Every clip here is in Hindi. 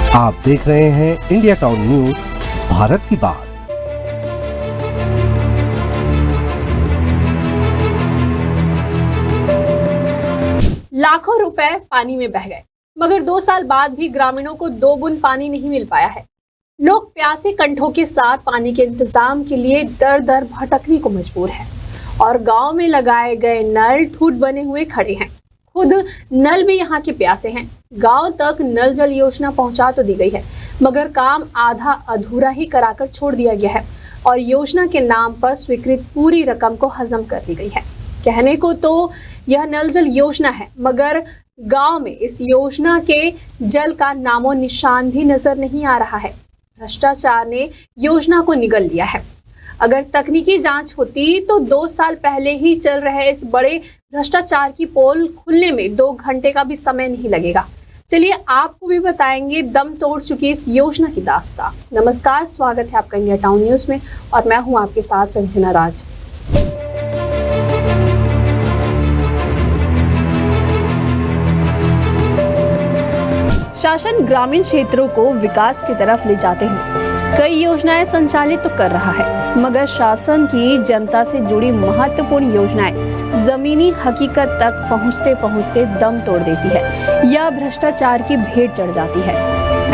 आप देख रहे हैं इंडिया टाउन न्यूज, भारत की बात। लाखों रुपए पानी में बह गए, मगर 2 साल बाद भी ग्रामीणों को 2 बूंद पानी नहीं मिल पाया है। लोग प्यासे कंठों के साथ पानी के इंतजाम के लिए दर दर भटकने को मजबूर है और गांव में लगाए गए नल ठूठ बने हुए खड़े हैं। खुद नल भी यहाँ के प्यासे हैं। गांव तक नल जल योजना पहुंचा तो दी गई है, मगर काम आधा अधूरा ही कराकर छोड़ दिया गया है और योजना के नाम पर स्वीकृत पूरी रकम को हजम कर ली गई है। कहने को तो यह नल जल योजना है, मगर गांव में इस योजना के जल का नामो निशान भी नजर नहीं आ रहा है। भ्रष्टाचार ने योजना को निगल लिया है। अगर तकनीकी जांच होती तो 2 साल पहले ही चल रहे इस बड़े भ्रष्टाचार की पोल खुलने में 2 घंटे का भी समय नहीं लगेगा। चलिए आपको भी बताएंगे दम तोड़ चुकी इस योजना की दास्तां। नमस्कार, स्वागत है आपका इंडिया टाउन न्यूज में और मैं हूं आपके साथ रंजना राज। शासन ग्रामीण क्षेत्रों को विकास की तरफ ले जाते हुए कई योजनाएं संचालित तो कर रहा है, मगर शासन की जनता से जुड़ी महत्वपूर्ण योजनाएं जमीनी हकीकत तक पहुंचते पहुंचते दम तोड़ देती है या भ्रष्टाचार की भेंट चढ़ जाती है।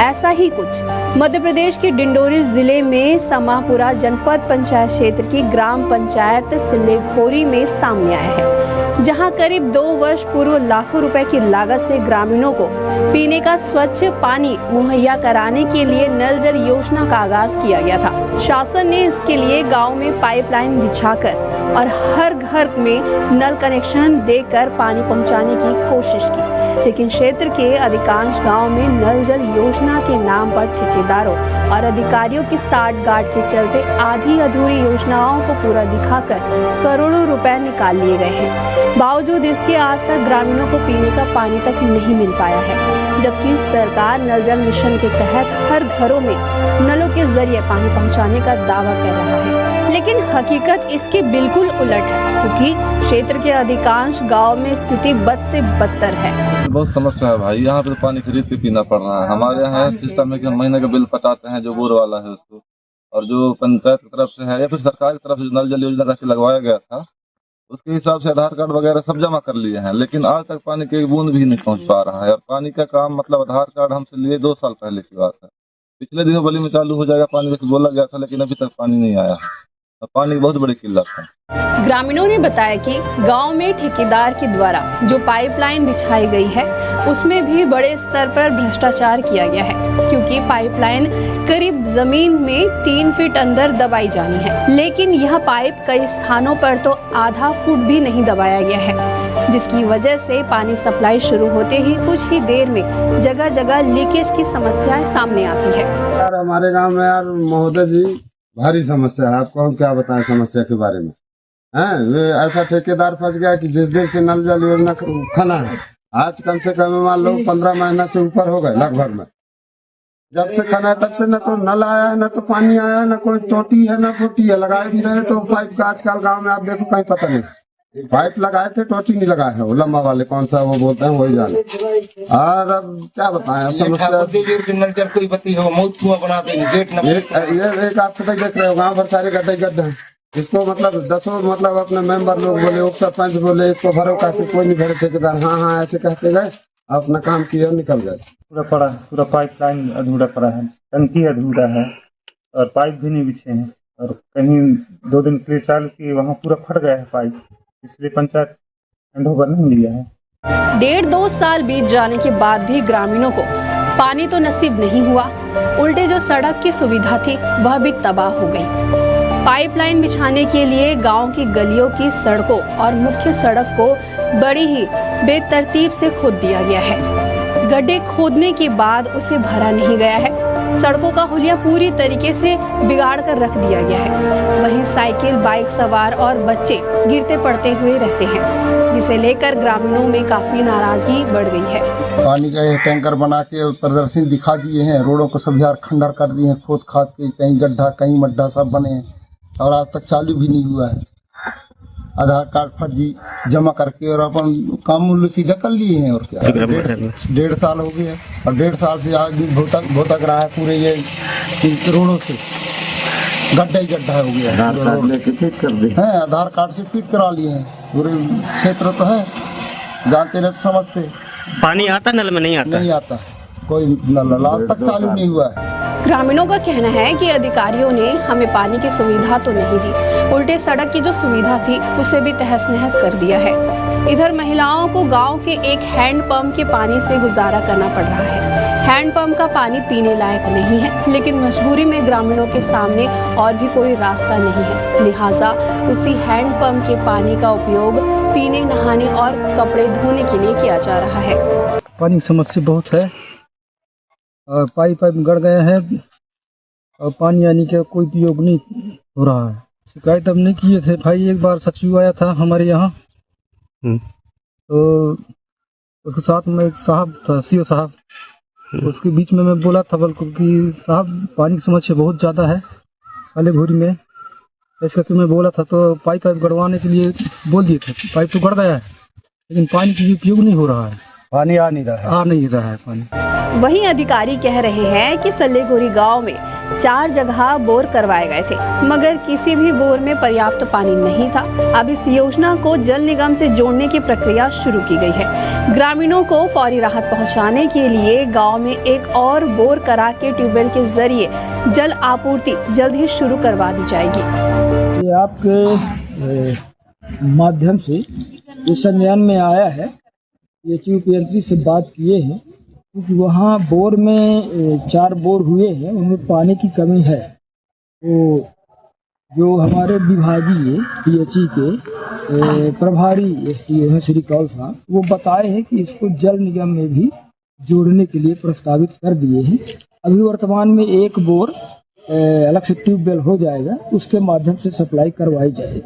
ऐसा ही कुछ मध्य प्रदेश के डिंडोरी जिले में समापुरा जनपद पंचायत क्षेत्र की ग्राम पंचायत सिल्लेघोरी में सामने आया है, जहां करीब 2 वर्ष पूर्व लाखों रुपए की लागत से ग्रामीणों को पीने का स्वच्छ पानी मुहैया कराने के लिए नल जल योजना का आगाज किया गया था। शासन ने इसके लिए गांव में पाइपलाइन बिछाकर और हर घर में नल कनेक्शन देकर पानी पहुंचाने की कोशिश की, लेकिन क्षेत्र के अधिकांश गांव में नल जल योजना के नाम पर ठेकेदारों और अधिकारियों की साठगांठ के चलते आधी अधूरी योजनाओं को पूरा दिखाकर करोड़ों रुपए निकाल लिए गए हैं। बावजूद इसके आज तक ग्रामीणों को पीने का पानी तक नहीं मिल पाया है, जबकि सरकार नल जल मिशन के तहत हर घरों में नलों के जरिए पानी पहुंचाने का दावा कर रहा है, लेकिन हकीकत इसके बिल्कुल उलट है, क्योंकि क्षेत्र के अधिकांश गांव में स्थिति बद से बदतर है। बहुत समस्या है भाई, यहाँ पे तो पानी खरीद के पीना पड़ रहा है। हमारे यहाँ सिस्टम है कि हम महीने का बिल पटाते हैं, जो बोर वाला है उसको, और जो पंचायत की तरफ से है या फिर सरकार की तरफ से नल जल योजना राशि लगवाया गया था, उसके हिसाब से आधार कार्ड वगैरह सब जमा कर लिए हैं, लेकिन आज तक पानी की एक बूंद भी नहीं पहुँच पा रहा है। और पानी का काम मतलब आधार कार्ड हमसे लिए 2 साल पहले की बात है। पिछले दिनों बली में चालू हो जाएगा पानी, जैसे बोला गया था, लेकिन अभी तक पानी नहीं आया है। पानी की बहुत बड़ी किल्लत है। ग्रामीणों ने बताया कि गांव में ठेकेदार के द्वारा जो पाइपलाइन बिछाई गई है उसमें भी बड़े स्तर पर भ्रष्टाचार किया गया है, क्योंकि पाइपलाइन करीब जमीन में 3 फीट अंदर दबाई जानी है, लेकिन यह पाइप कई स्थानों पर तो आधा फुट भी नहीं दबाया गया है, जिसकी वजह से पानी सप्लाई शुरू होते ही कुछ ही देर में जगह जगह लीकेज की समस्याएं सामने आती है। यार हमारे गाँव में यार महोदय जी भारी समस्या है। आपको हम क्या बताएं समस्या के बारे में। वे ऐसा ठेकेदार फंस गया कि जिस दिन से नल जल योजना खना है, आज कम से कम मान लो 15 महीना से ऊपर हो गए लगभग में। जब से खना है तब से न तो नल आया है, न तो पानी आया है, न कोई टोटी है, न फूटी है। लगाए भी रहे तो पाइप का आजकल गांव में आप देखो कहीं पता नहीं। पाइप लगाए थे, टोटी नहीं लगाए है, वो लंबा वाले कौन सा वो बोलते हैं वही जाने। और अब क्या बताएं समस्या। कोई बत्ती हो मौत कुआं बना देंगे, गेट न ये एक आप देख रहे हो गाँव भर सारे गड्ढे गड्ढे हैं। इसको मतलब 10 मतलब अपने मेंबर लोग बोले, उप सरपंच बोले, इसको भरो कहते कोई नहीं भरे। ठेकेदार हाँ ऐसे कहते गए, अपना काम किया निकल गए। पूरा पाइपलाइन अधूरा पड़ा है, टंकी अधूरा है और पाइप भी नहीं बिछे हैं, और कहीं 2 दिन के लिए चालू किए वहाँ पूरा फट गया है पाइप, इसलिए पंचायत हैंडओवर नहीं लिया है। 1.5-2 साल बीत जाने के बाद भी ग्रामीणों को पानी तो नसीब नहीं हुआ, उल्टे जो सड़क की सुविधा थी वह भी तबाह हो गई। पाइपलाइन बिछाने के लिए गांव की गलियों की सड़कों और मुख्य सड़क को बड़ी ही बेतरतीब से खोद दिया गया है। गड्ढे खोदने के बाद उसे भरा नहीं गया है। सड़कों का हुलिया पूरी तरीके से बिगाड़ कर रख दिया गया है। वहीं साइकिल, बाइक सवार और बच्चे गिरते पड़ते हुए रहते हैं, जिसे लेकर ग्रामीणों में काफी नाराजगी बढ़ गई है। पानी का टैंकर बना के प्रदर्शनी दिखा दिए हैं, रोडों को सब यार खंडर कर दिए हैं, खोद खाद के, कहीं गड्ढा कहीं मड्ढा सब बने हैं, और आज तक चालू भी नहीं हुआ है। आधार कार्ड फर्जी जमा करके और अपन काम मूल्य सीधा कर लिए हैं। और क्या 1.5 साल हो गया और 1.5 साल से आदमी भोतक रहा है पूरे ये रोडों से, गड्ढा ही गड्ढा हो गया। आधार कार्ड लेके फिट कर दे हैं, आधार कार्ड से फिट करा लिए हैं। पूरे क्षेत्र तो है, जानते नहीं तो समझते। पानी आता नल में नहीं आता? नहीं आता, कोई नल आज तक चालू नहीं हुआ है। ग्रामीणों का कहना है कि अधिकारियों ने हमें पानी की सुविधा तो नहीं दी, उल्टे सड़क की जो सुविधा थी उसे भी तहस नहस कर दिया है। इधर महिलाओं को गांव के एक हैंडपंप के पानी से गुजारा करना पड़ रहा है। हैंडपंप का पानी पीने लायक नहीं है, लेकिन मजबूरी में ग्रामीणों के सामने और भी कोई रास्ता नहीं है, लिहाजा उसी हैंडपंप के पानी का उपयोग पीने, नहाने और कपड़े धोने के लिए किया जा रहा है। पानी की समस्या बहुत है और पाइप गड़ गए हैं और पानी आने का कोई उपयोग नहीं हो रहा है। शिकायत हमने किए थे भाई, एक बार सचिव आया था हमारे यहाँ, तो उसके साथ में एक साहब था, सीओ साहब, उसके बीच में मैं बोला था बल्कि कि साहब पानी की समस्या बहुत ज़्यादा है काले घोरी में, ऐसा कि मैं बोला था। तो पाइप गड़वाने के लिए बोल दिए थे, पाइप तो गड़ गया है लेकिन पानी की उपयोग नहीं हो रहा है, पानी आ नहीं रहा है पानी। वहीं अधिकारी कह रहे हैं कि सल्लेघोरी गांव में 4 जगह बोर करवाए गए थे, मगर किसी भी बोर में पर्याप्त पानी नहीं था। अब इस योजना को जल निगम से जोड़ने की प्रक्रिया शुरू की गई है। ग्रामीणों को फौरी राहत पहुंचाने के लिए गांव में एक और बोर करा के ट्यूबवेल के जरिए जल आपूर्ति जल्द ही शुरू करवा दी जाएगी। ये आपके माध्यम से इस संज्ञान में आया है, ये चीफ से बात किए हैं क्योंकि वहाँ बोर में 4 बोर हुए हैं, उनमें पानी की कमी है। तो जो हमारे विभागीय PHE के प्रभारी SDO हैं श्री कौल साहब, वो बताए हैं कि इसको जल निगम में भी जोड़ने के लिए प्रस्तावित कर दिए हैं। अभी वर्तमान में एक बोर अलग से ट्यूबवेल हो जाएगा, उसके माध्यम से सप्लाई करवाई जाएगी।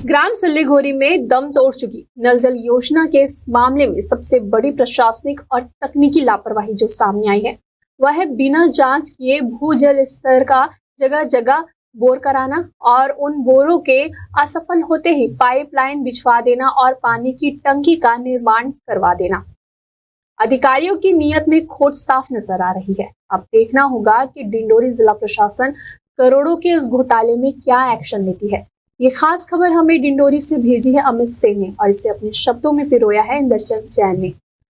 ग्राम सल्लेघोरी में दम तोड़ चुकी नल जल योजना के इस मामले में सबसे बड़ी प्रशासनिक और तकनीकी लापरवाही जो सामने आई है, वह है बिना जांच किए भूजल स्तर का जगह जगह बोर कराना और उन बोरों के असफल होते ही पाइपलाइन बिछवा देना और पानी की टंकी का निर्माण करवा देना। अधिकारियों की नीयत में खोट साफ नजर आ रही है। अब देखना होगा कि डिंडोरी जिला प्रशासन करोड़ों के इस घोटाले में क्या एक्शन लेती है। ये खास खबर हमें डिंडोरी से भेजी है अमित सिंह ने और इसे अपने शब्दों में पिरोया है इंद्रचंद जैन ने।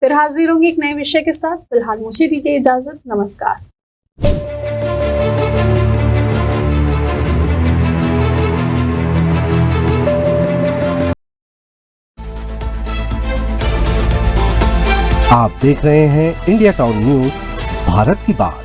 फिर हाजिर होंगे एक नए विषय के साथ। फिलहाल मुझे दीजिए इजाजत, नमस्कार। आप देख रहे हैं इंडिया टाउन न्यूज, भारत की बात।